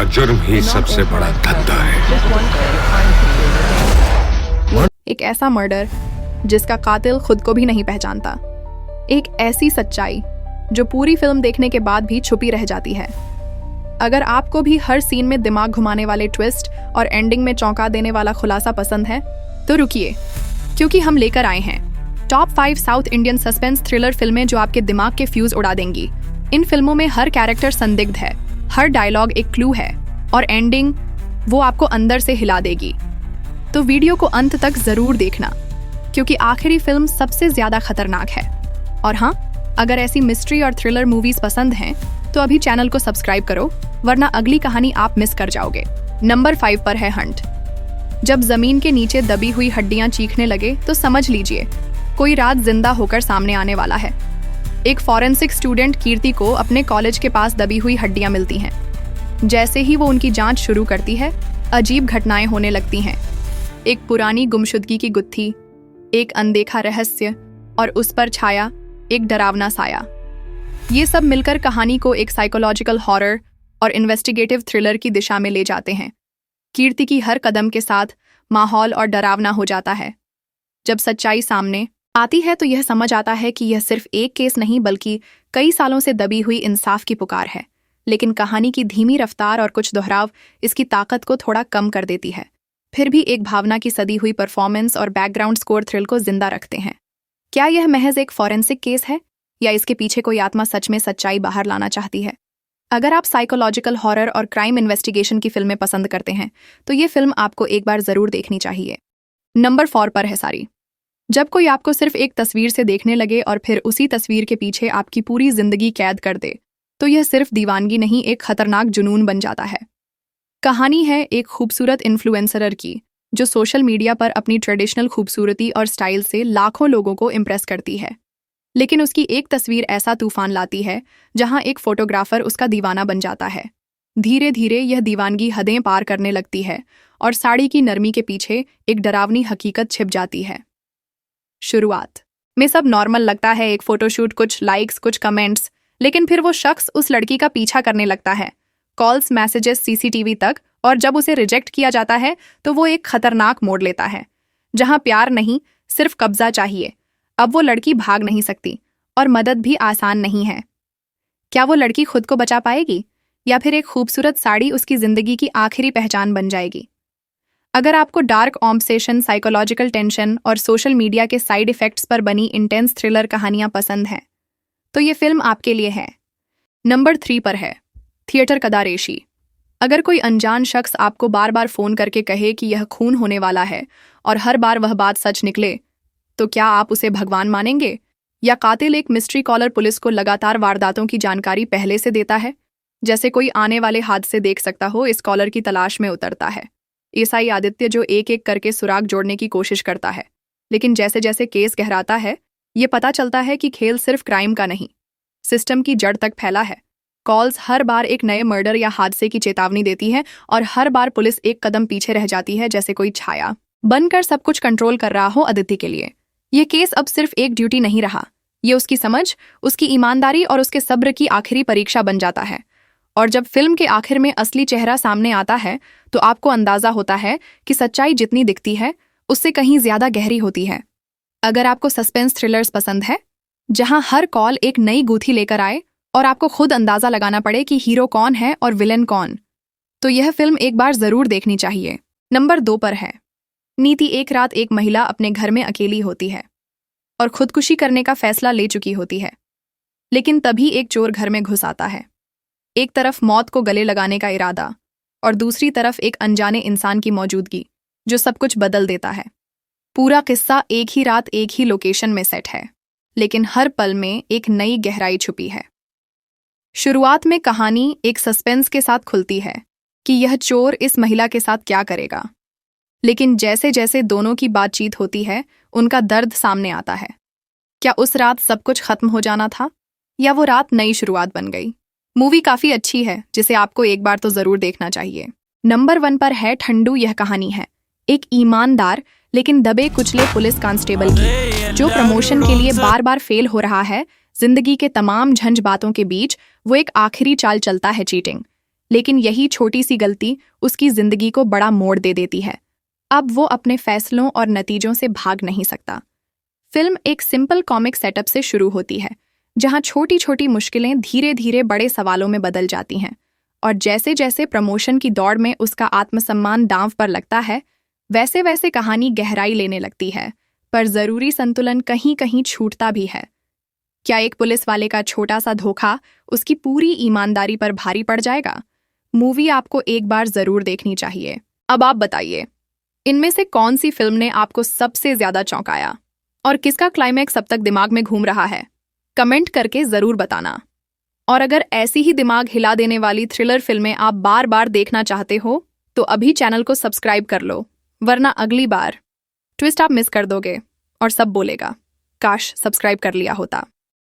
जुर्म ही सबसे बड़ा धंधा है। एक ऐसा मर्डर जिसका कातिल खुद को भी नहीं पहचानता। एक ऐसी सच्चाई जो पूरी फिल्म देखने के बाद भी छुपी रह जाती है। अगर आपको भी हर सीन में दिमाग घुमाने वाले ट्विस्ट और एंडिंग में चौंका देने वाला खुलासा पसंद है तो रुकिए, क्योंकि हम लेकर आए हैं top 5 south Indian suspense thriller फिल्में जो आपके दिमाग के फ्यूज उड़ा देंगी। इन फिल्मों में हर कैरेक्टर संदिग्ध है, हर डायलॉग एक क्लू है और एंडिंग वो आपको अंदर से हिला देगी। तो वीडियो को अंत तक जरूर देखना, क्योंकि आखिरी फिल्म सबसे ज्यादा खतरनाक है। और हाँ, अगर ऐसी मिस्ट्री और थ्रिलर मूवीज पसंद हैं तो अभी चैनल को सब्सक्राइब करो, वरना अगली कहानी आप मिस कर जाओगे। नंबर 5 पर है हंट। जब जमीन के नीचे दबी हुई हड्डियां चीखने लगे तो समझ लीजिए कोई रात जिंदा होकर सामने आने वाला है। एक फॉरेंसिक स्टूडेंट कीर्ति को अपने कॉलेज के पास दबी हुई हड्डियां मिलती हैं। जैसे ही वो उनकी जांच शुरू करती है, अजीब घटनाएं होने लगती हैं। एक पुरानी गुमशुदगी की गुत्थी, एक अनदेखा रहस्य और उस पर छाया एक डरावना साया। ये सब मिलकर कहानी को एक साइकोलॉजिकल हॉरर और इन्वेस्टिगेटिव थ्रिलर की दिशा में ले जाते हैं। कीर्ति की हर कदम के साथ माहौल और डरावना हो जाता है। जब सच्चाई सामने आती है तो यह समझ आता है कि यह सिर्फ एक केस नहीं बल्कि कई सालों से दबी हुई इंसाफ की पुकार है। लेकिन कहानी की धीमी रफ्तार और कुछ दोहराव इसकी ताकत को थोड़ा कम कर देती है। फिर भी एक भावना की सदी हुई परफॉर्मेंस और बैकग्राउंड स्कोर थ्रिल को जिंदा रखते हैं। क्या यह महज एक फॉरेंसिक केस है या इसके पीछे कोई आत्मा सच में सच्चाई बाहर लाना चाहती है? अगर आप साइकोलॉजिकल हॉरर और क्राइम इन्वेस्टिगेशन की फिल्में पसंद करते हैं तो ये फिल्म आपको एक बार जरूर देखनी चाहिए। नंबर 4 पर है सारी। जब कोई आपको सिर्फ एक तस्वीर से देखने लगे और फिर उसी तस्वीर के पीछे आपकी पूरी जिंदगी कैद कर दे तो यह सिर्फ दीवानगी नहीं, एक खतरनाक जुनून बन जाता है। कहानी है एक खूबसूरत इन्फ्लुएंसर की जो सोशल मीडिया पर अपनी ट्रेडिशनल खूबसूरती और स्टाइल से लाखों लोगों को इम्प्रेस करती है। लेकिन उसकी एक तस्वीर ऐसा तूफान लाती है जहां एक फोटोग्राफर उसका दीवाना बन जाता है। धीरे धीरे यह दीवानगी हदें पार करने लगती है और साड़ी की नरमी के पीछे एक डरावनी हकीकत छिप जाती है। शुरुआत में सब नॉर्मल लगता है, एक फोटोशूट, कुछ लाइक्स, कुछ कमेंट्स, लेकिन फिर वो शख्स उस लड़की का पीछा करने लगता है, कॉल्स, मैसेजेस, सीसीटीवी तक। और जब उसे रिजेक्ट किया जाता है तो वो एक खतरनाक मोड़ लेता है जहां प्यार नहीं, सिर्फ कब्जा चाहिए। अब वो लड़की भाग नहीं सकती और मदद भी आसान नहीं है। क्या वो लड़की खुद को बचा पाएगी या फिर एक खूबसूरत साड़ी उसकी जिंदगी की आखिरी पहचान बन जाएगी? अगर आपको डार्क ऑब्सेशन, साइकोलॉजिकल टेंशन और सोशल मीडिया के साइड इफेक्ट्स पर बनी इंटेंस थ्रिलर कहानियां पसंद हैं तो ये फिल्म आपके लिए है। नंबर 3 पर है थिएटर कदा रेशी। अगर कोई अनजान शख्स आपको बार बार फोन करके कहे कि यह खून होने वाला है और हर बार वह बात सच निकले, तो क्या आप उसे भगवान मानेंगे? या कातिल एक मिस्ट्री कॉलर पुलिस को लगातार वारदातों की जानकारी पहले से देता है, जैसे कोई आने वाले हादसे देख सकता हो, इस कॉलर की तलाश में उतरता है। एसआई आदित्य जो एक एक करके सुराग जोड़ने की कोशिश करता है, लेकिन जैसे जैसे केस गहराता है ये पता चलता है कि खेल सिर्फ क्राइम का नहीं, सिस्टम की जड़ तक फैला है। कॉल्स हर बार एक नए मर्डर या हादसे की चेतावनी देती है और हर बार पुलिस एक कदम पीछे रह जाती है, जैसे कोई छाया बनकर सब कुछ कंट्रोल कर रहा हो आदित्य के लिए। ये केस अब सिर्फ एक ड्यूटी नहीं रहा, ये उसकी समझ, उसकी ईमानदारी और उसके सब्र की आखिरी परीक्षा बन जाता है। और जब फिल्म के आखिर में असली चेहरा सामने आता है तो आपको अंदाजा होता है कि सच्चाई जितनी दिखती है उससे कहीं ज्यादा गहरी होती है। अगर आपको सस्पेंस थ्रिलर्स पसंद है जहां हर कॉल एक नई गूथी लेकर आए और आपको खुद अंदाजा लगाना पड़े कि हीरो कौन है और विलेन कौन, तो यह फिल्म एक बार जरूर देखनी चाहिए। नंबर 2 पर है नीति। एक रात एक महिला अपने घर में अकेली होती है और खुदकुशी करने का फैसला ले चुकी होती है, लेकिन तभी एक चोर घर में घुस आता है। एक तरफ मौत को गले लगाने का इरादा और दूसरी तरफ एक अनजाने इंसान की मौजूदगी जो सब कुछ बदल देता है। पूरा किस्सा एक ही रात एक ही लोकेशन में सेट है, लेकिन हर पल में एक नई गहराई छुपी है। शुरुआत में कहानी एक सस्पेंस के साथ खुलती है कि यह चोर इस महिला के साथ क्या करेगा, लेकिन जैसे जैसे दोनों की बातचीत होती है उनका दर्द सामने आता है। क्या उस रात सब कुछ खत्म हो जाना था या वो रात नई शुरुआत बन गई? मूवी काफी अच्छी है जिसे आपको एक बार तो जरूर देखना चाहिए। नंबर 1 पर है ठंडू। यह कहानी है एक ईमानदार लेकिन दबे कुचले पुलिस कांस्टेबल की जो प्रमोशन के लिए बार बार फेल हो रहा है। जिंदगी के तमाम झंझ बातों के बीच वो एक आखिरी चाल चलता है, चीटिंग। लेकिन यही छोटी सी गलती उसकी जिंदगी को बड़ा मोड़ दे देती है। अब वो अपने फैसलों और नतीजों से भाग नहीं सकता। फिल्म एक सिंपल कॉमिक सेटअप से शुरू होती है, जहां छोटी छोटी मुश्किलें धीरे धीरे बड़े सवालों में बदल जाती हैं, और जैसे जैसे प्रमोशन की दौड़ में उसका आत्मसम्मान दांव पर लगता है, वैसे वैसे कहानी गहराई लेने लगती है। पर जरूरी संतुलन कहीं कहीं छूटता भी है। क्या एक पुलिस वाले का छोटा सा धोखा उसकी पूरी ईमानदारी पर भारी पड़ जाएगा? मूवी आपको एक बार जरूर देखनी चाहिए। अब आप बताइए, इनमें से कौन सी फिल्म ने आपको सबसे ज्यादा चौंकाया और किसका क्लाइमैक्स अब तक दिमाग में घूम रहा है? कमेंट करके जरूर बताना। और अगर ऐसी ही दिमाग हिला देने वाली थ्रिलर फिल्में आप बार बार देखना चाहते हो तो अभी चैनल को सब्सक्राइब कर लो, वरना अगली बार ट्विस्ट आप मिस कर दोगे और सब बोलेगा, काश सब्सक्राइब कर लिया होता।